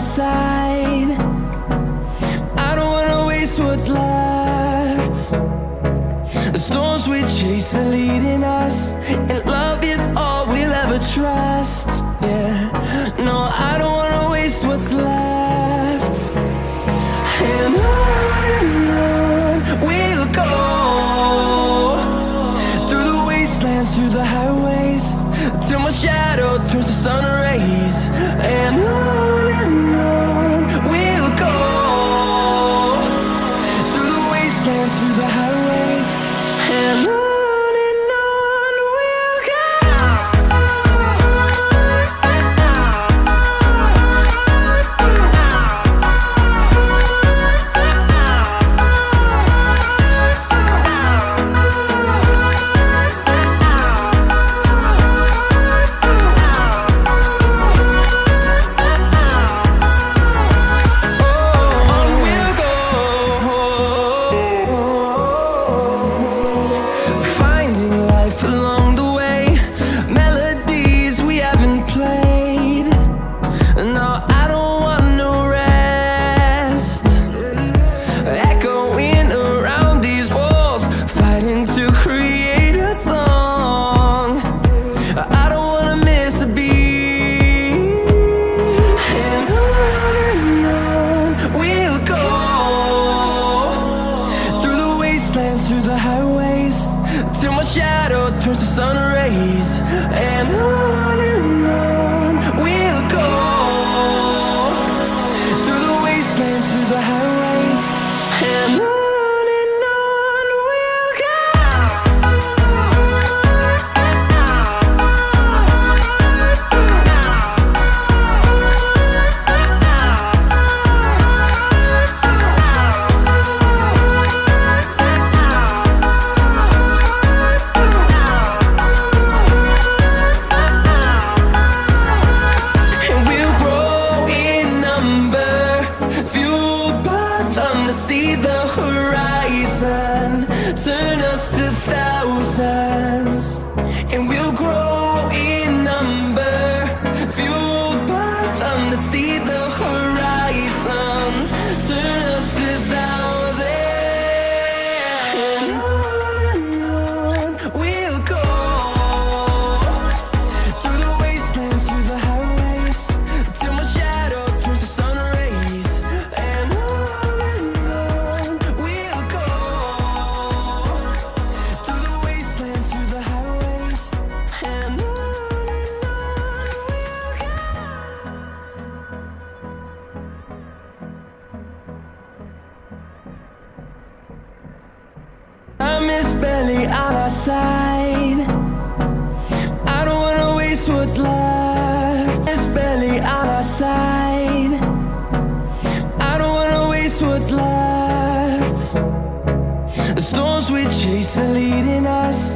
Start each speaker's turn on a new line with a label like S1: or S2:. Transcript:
S1: side. I don't wanna waste what's left. The storms we chase are leading us, and love is all we'll ever trust. Yeah, no, I don't wanna waste what's left. And on we'll go, through the wastelands, through the highways, till my shadow turns to sun rays. And on we'll go, through the wastelands, through the highways, and on we'll go. Through the highways, till my shadow turns to sun rays. And on we'll go, through the wastelands, through the highways, and on we'll go. See the horizon, turn us to thousands, and we'll grow in number, fueled by them to see the horizon, turn us to thousands, and on we'll go, through the wastelands, through the highways, till my shadow turns to sun rays. And time is barely on our side. I don't wanna waste what's left. It's barely on our side. I don't wanna waste what's left. The storms we chase are leading us,